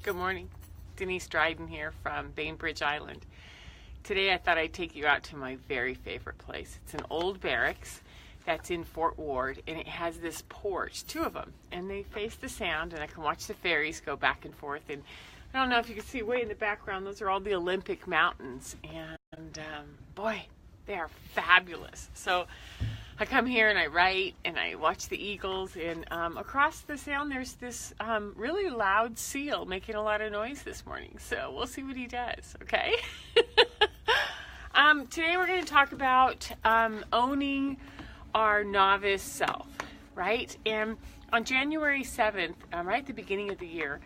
Good morning. Denise Dryden here from Bainbridge Island. Today I thought I'd take you out to my very favorite place. It's an old barracks that's in Fort Ward, and it has this porch, two of them, and they face the sound, and I can watch the ferries go back and forth. And I don't know if you can see way in the background, those are all the Olympic mountains, and boy, they are fabulous. So I come here and I write and I watch the eagles, and across the sound there's this really loud seal making a lot of noise this morning. So we'll see what he does, okay? Today we're going to talk about owning our novice self, right? And on January 7th, right at the beginning of the year,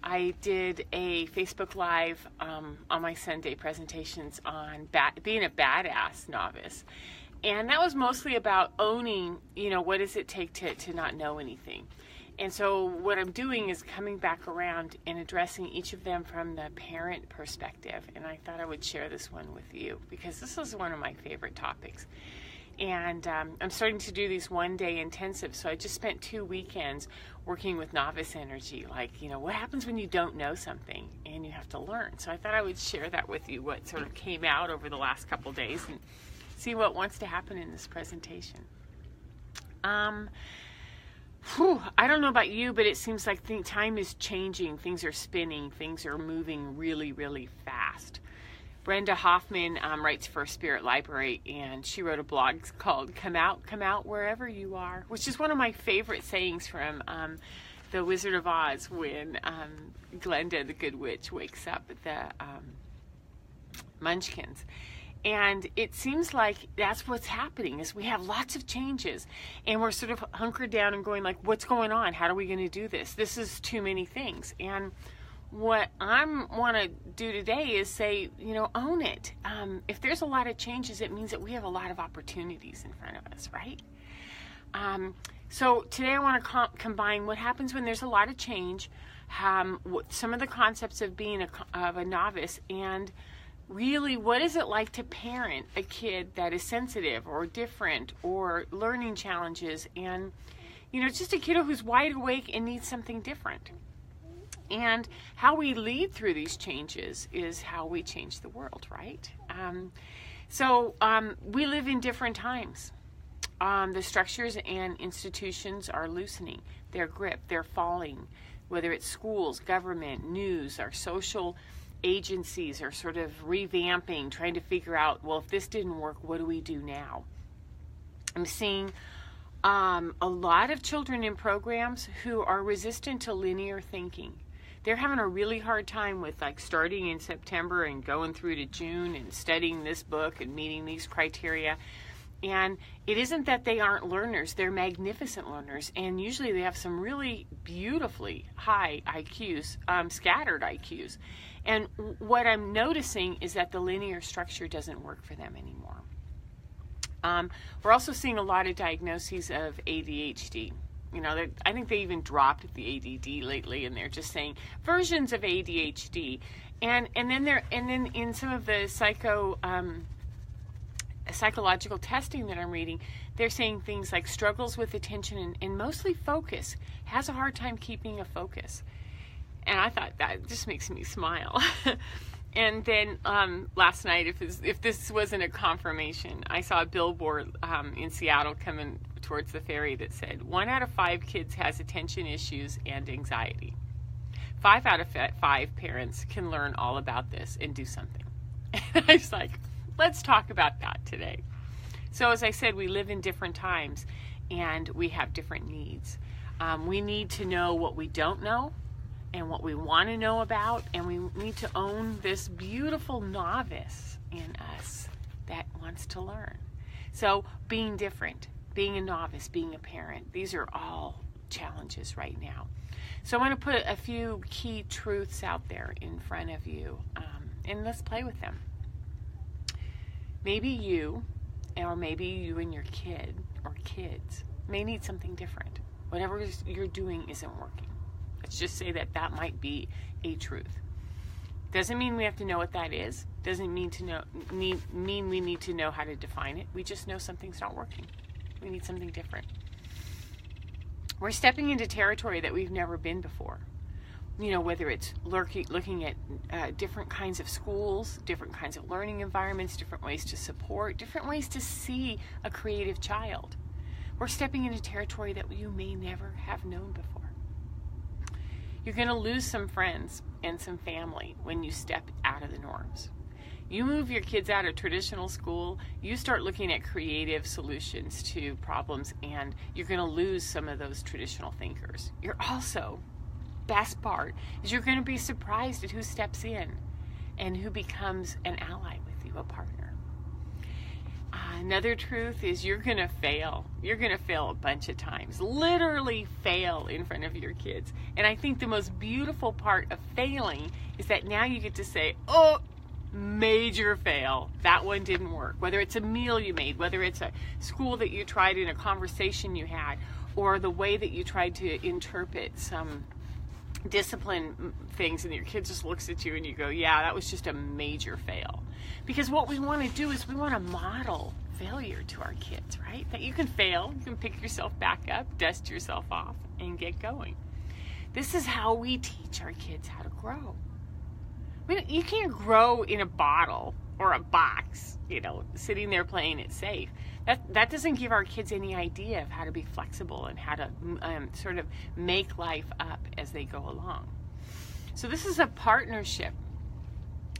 I did a Facebook Live on my Sunday presentations on being a badass novice. And that was mostly about owning, what does it take to not know anything. And so what I'm doing is coming back around and addressing each of them from the parent perspective. And I thought I would share this one with you because this is one of my favorite topics. And I'm starting to do these one-day intensives. So I just spent 2 weekends working with novice energy. Like, what happens when you don't know something and you have to learn? So I thought I would share that with you, what sort of came out over the last couple days, and see what wants to happen in this presentation. I don't know about you, but it seems like time is changing. Things are spinning. Things are moving really, really fast. Brenda Hoffman writes for Spirit Library, and she wrote a blog called Come Out Wherever You Are, which is one of my favorite sayings from The Wizard of Oz when Glenda, the Good Witch, wakes up at the Munchkins. And it seems like that's what's happening, is we have lots of changes, and we're sort of hunkered down and going like, what's going on? How are we going to do this? This is too many things. And what I want to do today is say, own it. If there's a lot of changes, it means that we have a lot of opportunities in front of us, right? So today I want to combine what happens when there's a lot of change, some of the concepts of being a novice, and really, what is it like to parent a kid that is sensitive or different or learning challenges, and just a kiddo who's wide awake and needs something different. And how we lead through these changes is how we change the world, right? So we live in different times. The structures and institutions are loosening their grip, they're falling, whether it's schools, government, news, our social agencies are sort of revamping, trying to figure out, well, if this didn't work, what do we do now? I'm seeing a lot of children in programs who are resistant to linear thinking. They're having a really hard time with starting in September and going through to June and studying this book and meeting these criteria. And it isn't that they aren't learners, they're magnificent learners, and usually they have some really beautifully high IQs, scattered IQs. And what I'm noticing is that the linear structure doesn't work for them anymore. We're also seeing a lot of diagnoses of ADHD. I think they even dropped the ADD lately, and they're just saying versions of ADHD. And then in some of the psychological testing that I'm reading, they're saying things like struggles with attention and mostly focus, has a hard time keeping a focus. And I thought that just makes me smile. And then last night, if this wasn't a confirmation, I saw a billboard in Seattle coming towards the ferry that said 1 out of 5 kids has attention issues and anxiety. 5 out of 5 parents can learn all about this and do something. And I was like, let's talk about that today. So as I said, we live in different times and we have different needs. We need to know what we don't know and what we want to know about, and we need to own this beautiful novice in us that wants to learn. So being different, being a novice, being a parent, these are all challenges right now. So I want to put a few key truths out there in front of you, and let's play with them. Maybe you, or maybe you and your kid or kids, may need something different. Whatever you're doing isn't working. Let's just say that might be a truth. Doesn't mean we have to know what that is. Doesn't mean we need to know how to define it. We just know something's not working. We need something different. We're stepping into territory that we've never been before. whether it's looking at different kinds of schools, different kinds of learning environments, different ways to support, different ways to see a creative child. We're stepping into territory that you may never have known before. You're going to lose some friends and some family when you step out of the norms. You move your kids out of traditional school, you start looking at creative solutions to problems, and you're going to lose some of those traditional thinkers. You're also, best part, is you're going to be surprised at who steps in and who becomes an ally with you, a partner. Another truth is you're going to fail. You're going to fail a bunch of times. Literally fail in front of your kids. And I think the most beautiful part of failing is that now you get to say, oh, major fail. That one didn't work. Whether it's a meal you made, whether it's a school that you tried in a conversation you had, or the way that you tried to interpret some discipline things, and your kid just looks at you and you go, yeah, that was just a major fail. Because what we want to do is we want to model failure to our kids, right? That you can fail, you can pick yourself back up, dust yourself off, and get going. This is how we teach our kids how to grow. You can't grow in a bottle or a box, sitting there playing it safe. That doesn't give our kids any idea of how to be flexible and how to sort of make life up as they go along. So this is a partnership.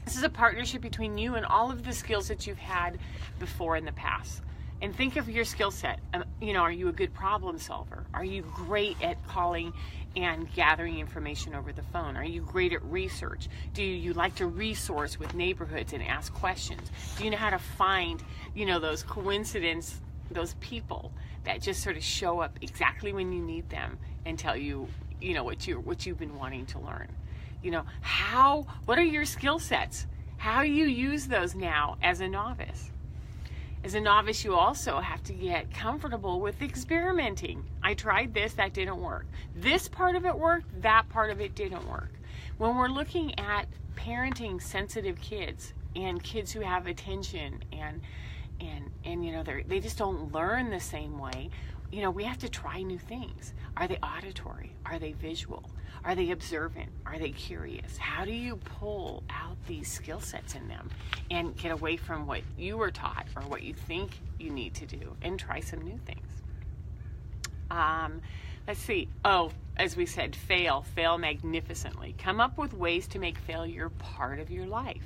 This is a partnership between you and all of the skills that you've had before in the past. And think of your skill set. Are you a good problem solver? Are you great at calling and gathering information over the phone? Are you great at research? Do you like to resource with neighborhoods and ask questions? Do you know how to find, those coincidence, those people that just sort of show up exactly when you need them and tell you, what you've been wanting to learn? What are your skill sets? How do you use those now as a novice? As a novice, you also have to get comfortable with experimenting. I tried this, that didn't work. This part of it worked, that part of it didn't work. When we're looking at parenting sensitive kids and kids who have attention and they just don't learn the same way, we have to try new things. Are they auditory? Are they visual? Are they observant? Are they curious? How do you pull out these skill sets in them and get away from what you were taught or what you think you need to do and try some new things? Let's see. Oh, as we said, fail magnificently. Come up with ways to make failure part of your life.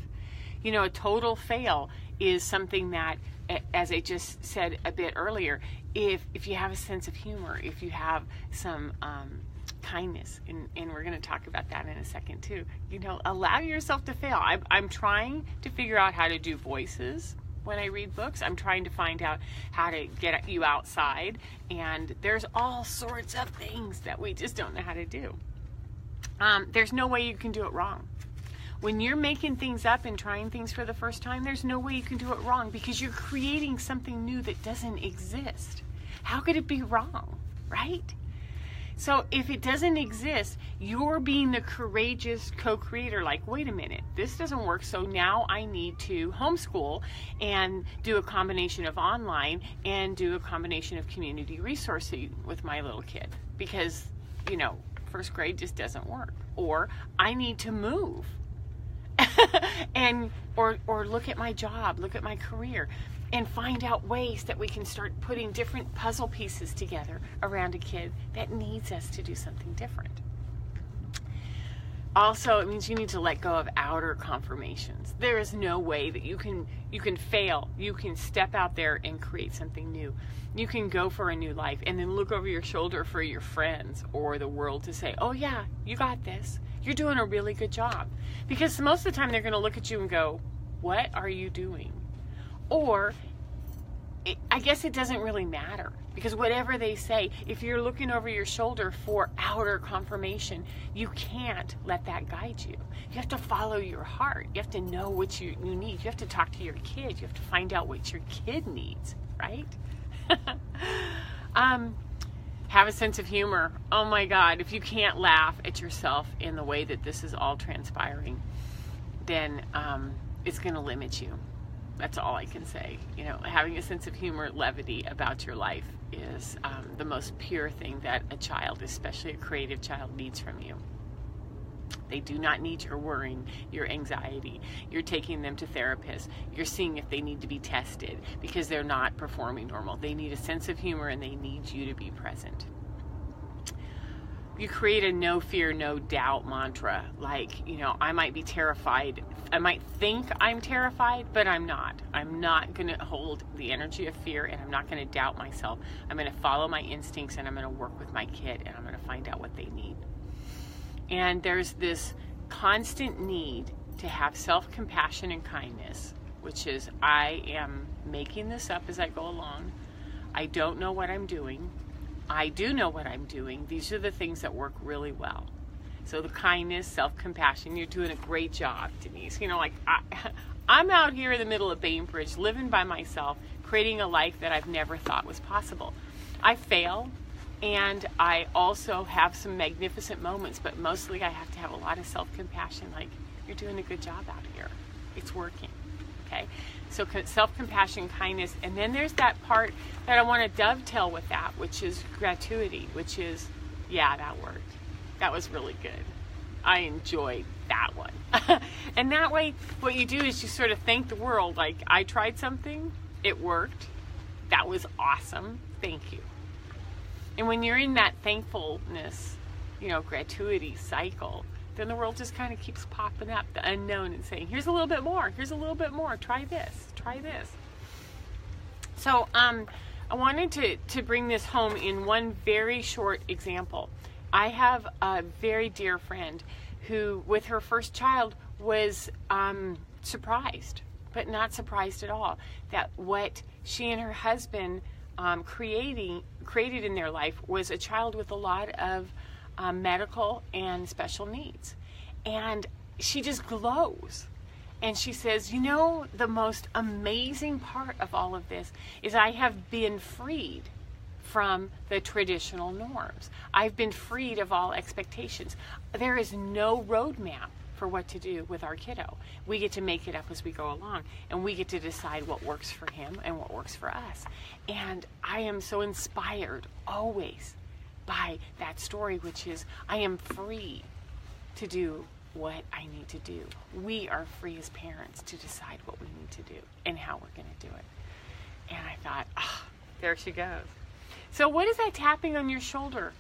A total fail is something that, as I just said a bit earlier, if you have a sense of humor, if you have some kindness, and we're going to talk about that in a second too, allow yourself to fail. I'm trying to figure out how to do voices when I read books. I'm trying to find out how to get you outside, and there's all sorts of things that we just don't know how to do. There's no way you can do it wrong. When you're making things up and trying things for the first time, there's no way you can do it wrong because you're creating something new that doesn't exist. How could it be wrong, right? So if it doesn't exist, you're being the courageous co-creator, like, wait a minute, this doesn't work, so now I need to homeschool and do a combination of online and do a combination of community resourcing with my little kid because, first grade just doesn't work. Or I need to move. or look at my job, look at my career, and find out ways that we can start putting different puzzle pieces together around a kid that needs us to do something different. Also, it means you need to let go of outer confirmations. There is no way that you can fail. You can step out there and create something new. You can go for a new life and then look over your shoulder for your friends or the world to say, oh yeah, you got this. You're doing a really good job. Because most of the time they're going to look at you and go, what are you doing? Or I guess it doesn't really matter because whatever they say, if you're looking over your shoulder for outer confirmation, you can't let that guide you. You have to follow your heart. You have to know what you need. You have to talk to your kid. You have to find out what your kid needs, right? Have a sense of humor. Oh my God, if you can't laugh at yourself in the way that this is all transpiring, then it's going to limit you. That's all I can say. Having a sense of humor, levity about your life is the most pure thing that a child, especially a creative child, needs from you. They do not need your worrying, your anxiety. You're taking them to therapists. You're seeing if they need to be tested because they're not performing normal. They need a sense of humor and they need you to be present. You create a no fear, no doubt mantra. Like, I might be terrified. I might think I'm terrified, but I'm not. I'm not going to hold the energy of fear, and I'm not going to doubt myself. I'm going to follow my instincts, and I'm going to work with my kid, and I'm going to find out what they need. And there's this constant need to have self-compassion and kindness, which is, I am making this up as I go along. I don't know what I'm doing. I do know what I'm doing. These are the things that work really well. So the kindness, self-compassion, you're doing a great job, Denise. I'm out here in the middle of Bainbridge, living by myself, creating a life that I've never thought was possible. I fail. And I also have some magnificent moments, but mostly I have to have a lot of self-compassion. Like, you're doing a good job out here. It's working, okay? So self-compassion, kindness, and then there's that part that I want to dovetail with that, which is gratuity, which is, yeah, that worked. That was really good. I enjoyed that one. And that way, what you do is you sort of thank the world. Like, I tried something, it worked, that was awesome, thank you. And when you're in that thankfulness, gratuity cycle, then the world just kind of keeps popping up, the unknown, and saying, here's a little bit more, try this. So I wanted to bring this home in one very short example. I have a very dear friend who, with her first child, was surprised, but not surprised at all, that what she and her husband created in their life was a child with a lot of medical and special needs. And she just glows. And she says, the most amazing part of all of this is I have been freed from the traditional norms. I've been freed of all expectations. There is no roadmap for what to do with our kiddo. We get to make it up as we go along, and we get to decide what works for him and what works for us. And I am so inspired always by that story, which is, I am free to do what I need to do. We are free as parents to decide what we need to do and how we're going to do it. And I thought, there she goes. So what is that tapping on your shoulder?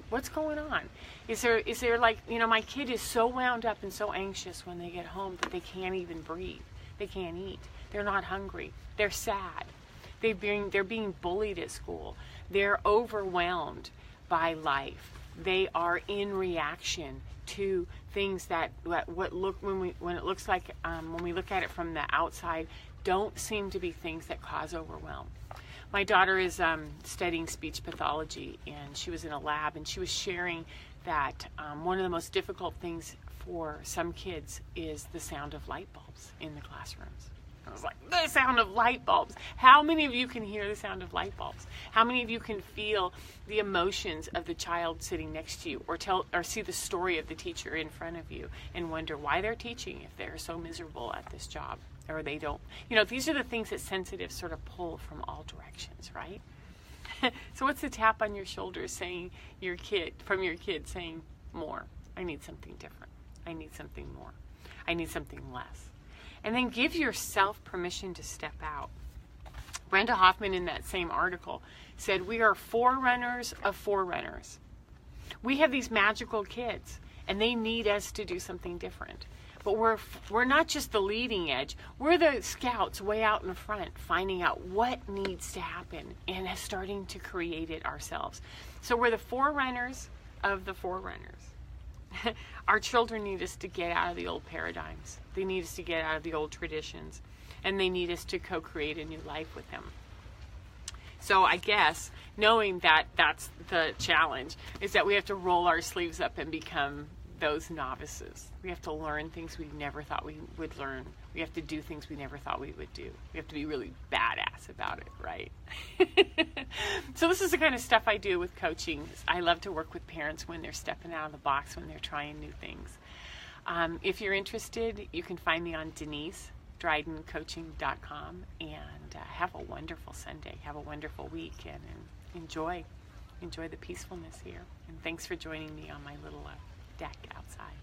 What's going on? Is there like, my kid is so wound up and so anxious when they get home that they can't even breathe. They can't eat. They're not hungry. They're sad. They're being bullied at school. They're overwhelmed by life. They are in reaction to things that when it looks like when we look at it from the outside, don't seem to be things that cause overwhelm. My daughter is studying speech pathology, and she was in a lab, and she was sharing that one of the most difficult things for some kids is the sound of light bulbs in the classrooms. I was like, the sound of light bulbs. How many of you can hear the sound of light bulbs? How many of you can feel the emotions of the child sitting next to you, or see the story of the teacher in front of you and wonder why they're teaching if they're so miserable at this job? Or they don't, these are the things that sensitives sort of pull from all directions, right? So what's the tap on your shoulder saying from your kid saying, more, I need something different. I need something more. I need something less. And then give yourself permission to step out. Brenda Hoffman in that same article said, we are forerunners of forerunners. We have these magical kids, and they need us to do something different. But we're not just the leading edge. We're the scouts way out in front, finding out what needs to happen and starting to create it ourselves. So we're the forerunners of the forerunners. Our children need us to get out of the old paradigms. They need us to get out of the old traditions. And they need us to co-create a new life with them. So I guess knowing that that's the challenge is that we have to roll our sleeves up and become those novices. We have to learn things we never thought we would learn. We have to do things we never thought we would do. We have to be really badass about it, right? So this is the kind of stuff I do with coaching. I love to work with parents when they're stepping out of the box, when they're trying new things. If you're interested, you can find me on DeniseDrydenCoaching.com, and have a wonderful Sunday. Have a wonderful week, and enjoy the peacefulness here. And thanks for joining me on my little deck outside.